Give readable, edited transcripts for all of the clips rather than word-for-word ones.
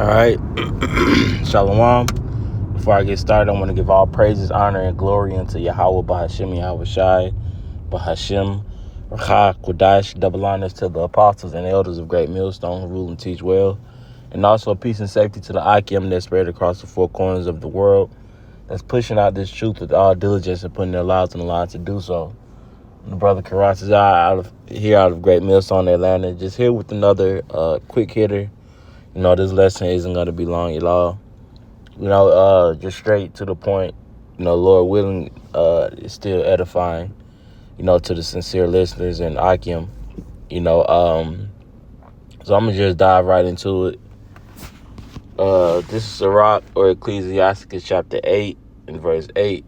All right. Shalom. Before I get started, I want to give all praises, honor, and glory unto Yahweh Bahashim Yahweh Shai, Bahashim, Racha, Kodash, double honors to the apostles and elders of Great Millstone who rule and teach well. And also peace and safety to the Akim that's spread across the four corners of the world, that's pushing out this truth with all diligence and putting their lives on the line to do so. The brother Karas is out of Great Millstone, Atlanta, just here with another quick hitter. This lesson isn't going to be long at all. Just straight to the point. Lord willing, it's still edifying, to the sincere listeners and Akim. So I'm going to just dive right into it. This is Sirach or Ecclesiasticus chapter 8 and verse 8.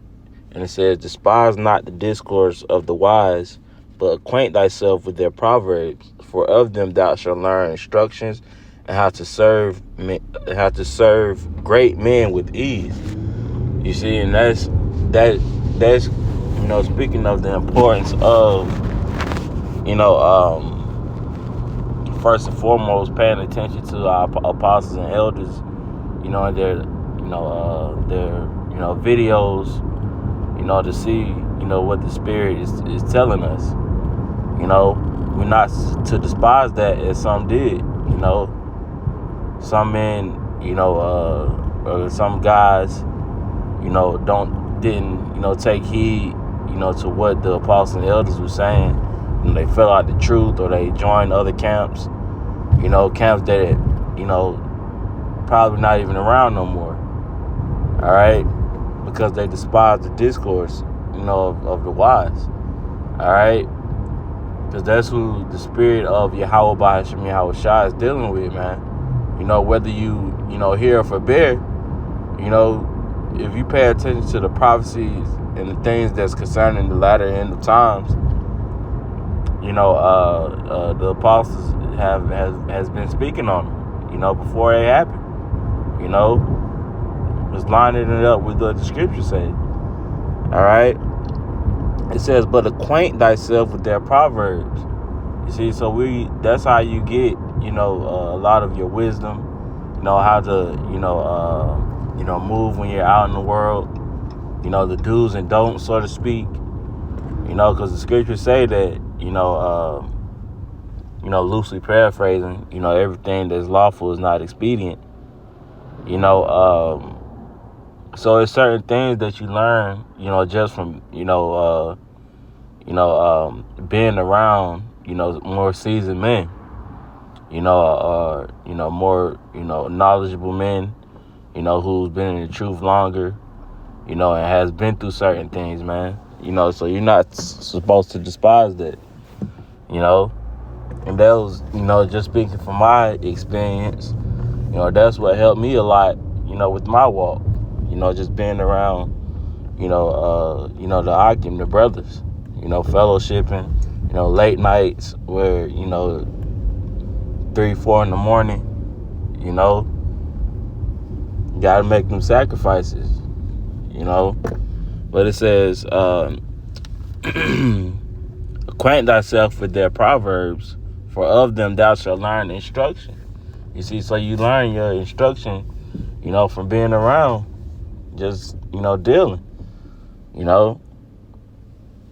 And it says, "Despise not the discourse of the wise, but acquaint thyself with their proverbs. For of them thou shalt learn instructions, and how to serve great men with ease." You see, and that's speaking of the importance of first and foremost paying attention to our apostles and elders, and their videos, to see what the Spirit is telling us. We're not to despise that as some did. Some men, or some guys, didn't take heed, to what the apostles and elders were saying. They fell out the truth, or they joined other camps, camps that, probably not even around no more. All right, because they despised the discourse, of the wise. All right, because that's who the Spirit of Yahweh Bahashim Yahweh Shai is dealing with, man. Whether you, hear or forbear, if you pay attention to the prophecies and the things that's concerning the latter end of times, the apostles has been speaking on them, before they happen. Just lining it up with what the scripture say. All right. It says, "But acquaint thyself with their proverbs." You see, so that's how you get, a lot of your wisdom, how to, move when you're out in the world, the do's and don'ts, so to speak, because the scriptures say that, loosely paraphrasing, everything that's lawful is not expedient, so it's certain things that you learn, just from, being around, more seasoned men, more, knowledgeable men, who's been in the truth longer, and has been through certain things, man. So you're not supposed to despise that, and that was, just speaking from my experience, that's what helped me a lot, with my walk, just being around, the Akim, the brothers, fellowshipping, late nights where, 3-4 in the morning, you gotta make them sacrifices, but it says, "Acquaint thyself with their proverbs, for of them thou shalt learn instruction." You see, so you learn your instruction, from being around, just, dealing,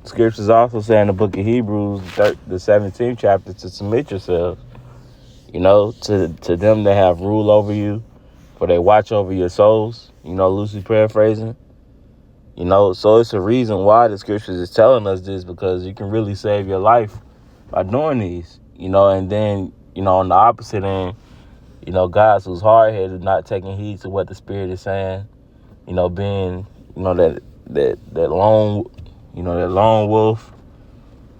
Scriptures also say in the book of Hebrews, the 17th chapter, to submit yourselves, to them that have rule over you, for they watch over your souls, loosely paraphrasing. So it's a reason why the scriptures is telling us this, because you can really save your life by doing these, and then, on the opposite end, guys who's hard-headed, not taking heed to what the Spirit is saying, being, that lone, that lone wolf,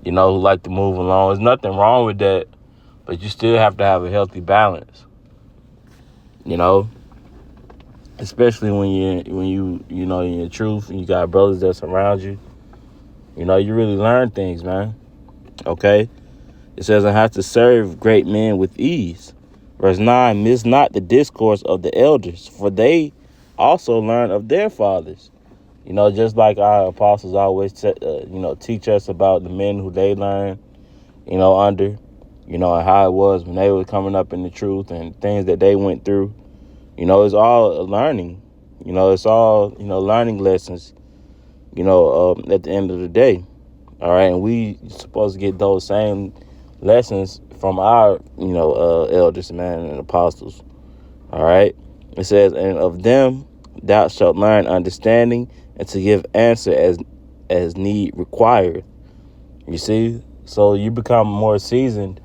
who like to move along. There's nothing wrong with that, but you still have to have a healthy balance, especially when you in your truth and you got brothers that surround you. You really learn things, man. Okay? It says, "I have to serve great men with ease." Verse 9, "Miss not the discourse of the elders, for they also learn of their fathers." Just like our apostles always, teach us about the men who they learn, under, and how it was when they were coming up in the truth and things that they went through. It's all learning. It's all, learning lessons, at the end of the day. All right. And we supposed to get those same lessons from our, elders, man, and apostles. All right. It says, and of them thou shalt learn understanding and to give answer as need required. You see? So you become more seasoned,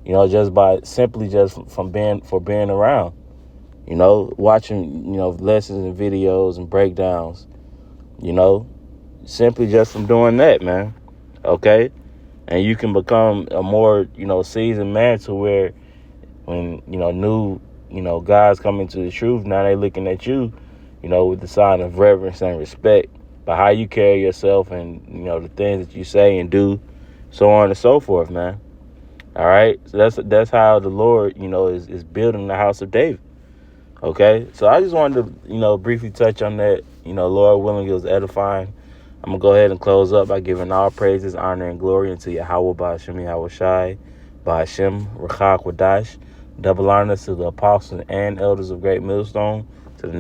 just by simply just from being around, watching, lessons and videos and breakdowns, you know, simply just from doing that, man. Okay? And you can become a more, seasoned man to where when, new, guys come into the truth, now they looking at you, with the sign of reverence and respect by how you carry yourself and, the things that you say and do, so on and so forth, man. All right. So that's how the Lord, is building the house of David. Okay. So I just wanted to, briefly touch on that. Lord willing, it was edifying. I'm going to go ahead and close up by giving all praises, honor, and glory unto Yahweh, Ba'ashem, Yahweh Shai, Ba'ashem, Rachak, Wadash. Double honors to the apostles and elders of Great Millstone. To the next